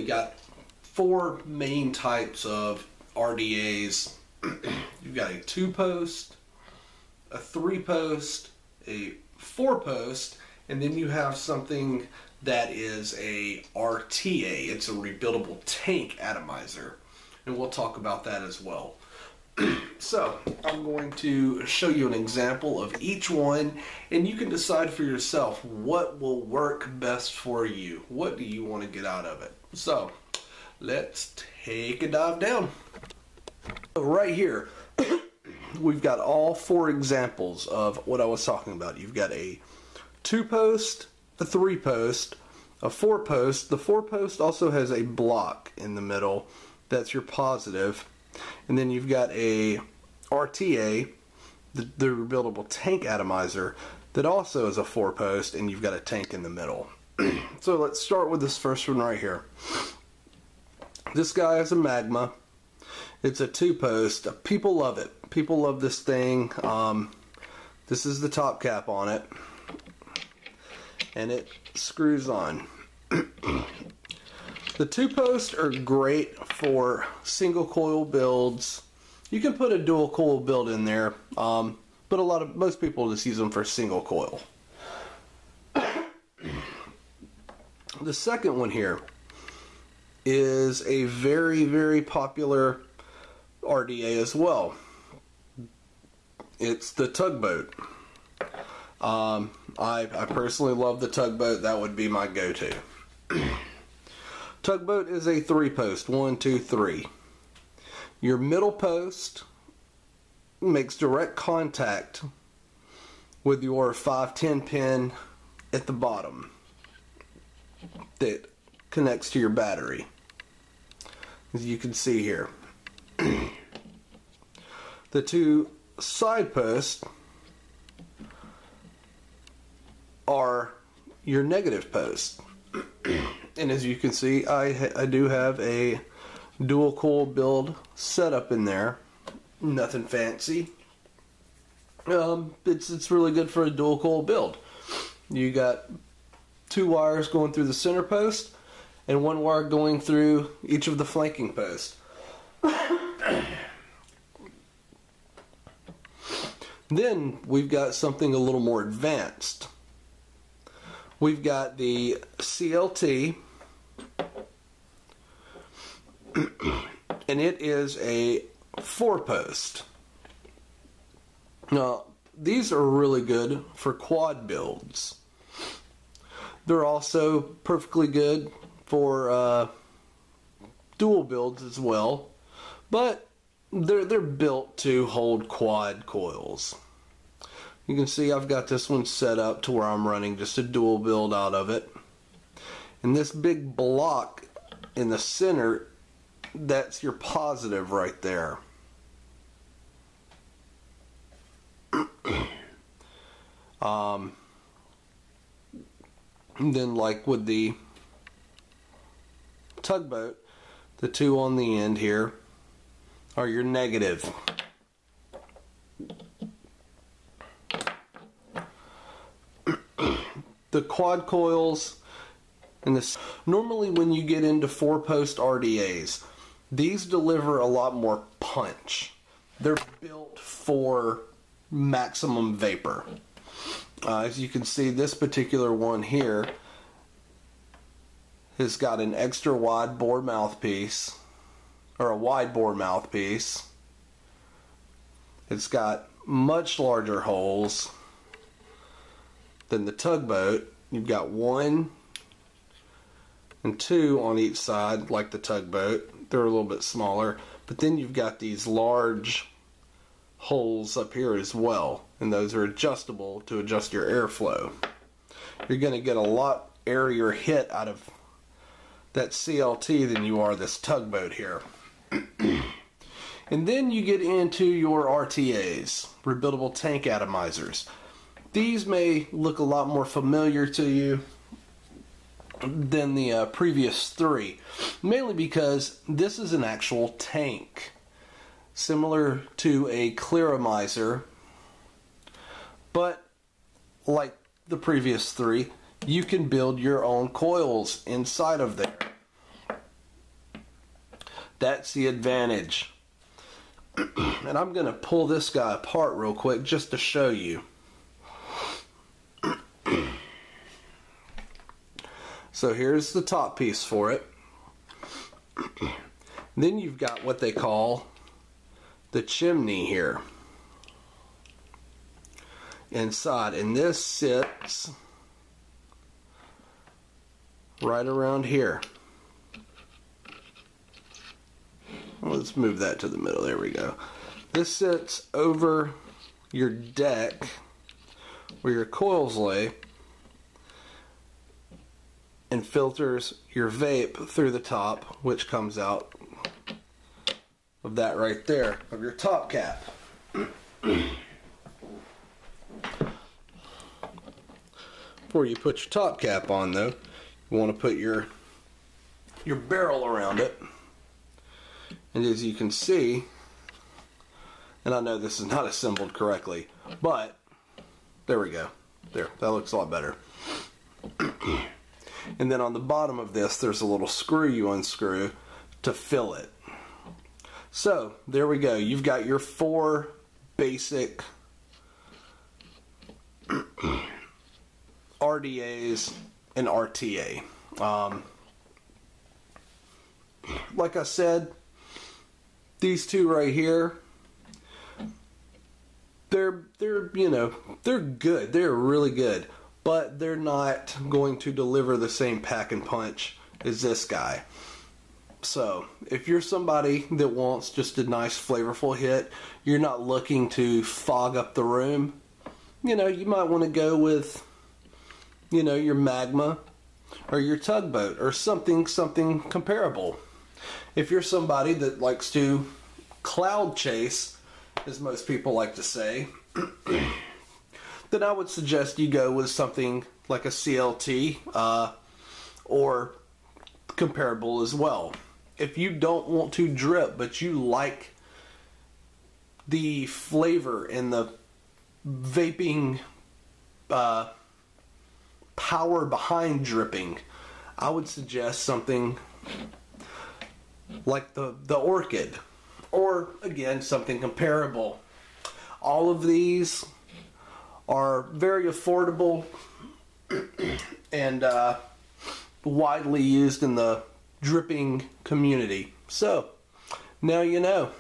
really got four main types of RDAs. You've got a 2-post, a 3-post, a 4-post, and then you have something that is a RTA. It's a rebuildable tank atomizer, and we'll talk about that as well. So I'm going to show you an example of each one, and you can decide for yourself what will work best for you. What do you want to get out of it? So let's take a dive down. Right here we've got all four examples of what I was talking about. You've got a 2-post, a 3-post, a 4-post. The 4-post also has a block in the middle. That's your positive. And then you've got a RTA, the rebuildable tank atomizer, that also is a 4-post, and you've got a tank in the middle. So let's start with this first one right here. This guy is a Magma. It's a 2-post. People love it. People love this thing. This is the top cap on it, and it screws on. The 2-posts are great for single coil builds. You can put a dual coil build in there, but most people just use them for single coil. The second one here is a very, very popular RDA as well. It's the Tugboat. I personally love the Tugboat. That would be my go-to. Tugboat is a 3-post, 1, 2, 3. Your middle post makes direct contact with your 510 pin at the bottom that connects to your battery, as you can see here. The two side posts are your negative post. And as you can see, I do have a dual coil build set up in there. Nothing fancy. It's really good for a dual coil build. You got 2 wires going through the center post and 1 wire going through each of the flanking posts. Then we've got something a little more advanced. We've got the CLT, and it is a 4-post. Now, these are really good for quad builds. They're also perfectly good for dual builds as well, but they're built to hold quad coils. You can see I've got this one set up to where I'm running just a dual build out of it. And this big block in the center, that's your positive right there. Then, like with the Tugboat, the 2 on the end here are your negative. The quad coils and this, normally when you get into 4-post RDAs, these deliver a lot more punch. They're built for maximum vapor. As you can see, this particular one here has got an extra wide bore mouthpiece, or a wide bore mouthpiece. It's got much larger holes than the Tugboat. You've got 1 and 2 on each side like the Tugboat. They're a little bit smaller, but then you've got these large holes up here as well, and those are adjustable to adjust your airflow. You're going to get a lot airier hit out of that CLT than you are this Tugboat here. And then you get into your RTAs, rebuildable tank atomizers. These may look a lot more familiar to you than the previous 3, mainly because this is an actual tank, similar to a clearamizer, but like the previous 3, you can build your own coils inside of there. That's the advantage. And I'm going to pull this guy apart real quick just to show you. So here's the top piece for it. Then you've got what they call the chimney here inside, and this sits right around here. Let's move that to the middle. There we go. This sits over your deck where your coils lay and filters your vape through the top, which comes out of that right there, of your top cap. Before you put your top cap on though, you want to put your barrel around it. And as you can see, and I know this is not assembled correctly, but there we go. There, that looks a lot better. And then on the bottom of this, there's a little screw you unscrew to fill it. So, there we go. You've got your 4 basic RDAs and RTA. Like I said, these two right here, they're you know, they're good. They're really good. But they're not going to deliver the same pack and punch as this guy. So, if you're somebody that wants just a nice flavorful hit, you're not looking to fog up the room, you know, you might want to go with, you know, your Magma or your Tugboat or something comparable. If you're somebody that likes to cloud chase, as most people like to say, then I would suggest you go with something like a CLT or comparable as well. If you don't want to drip, but you like the flavor and the vaping power behind dripping, I would suggest something like the Orchid, or again something comparable. All of these are very affordable and widely used in the dripping community. So now you know.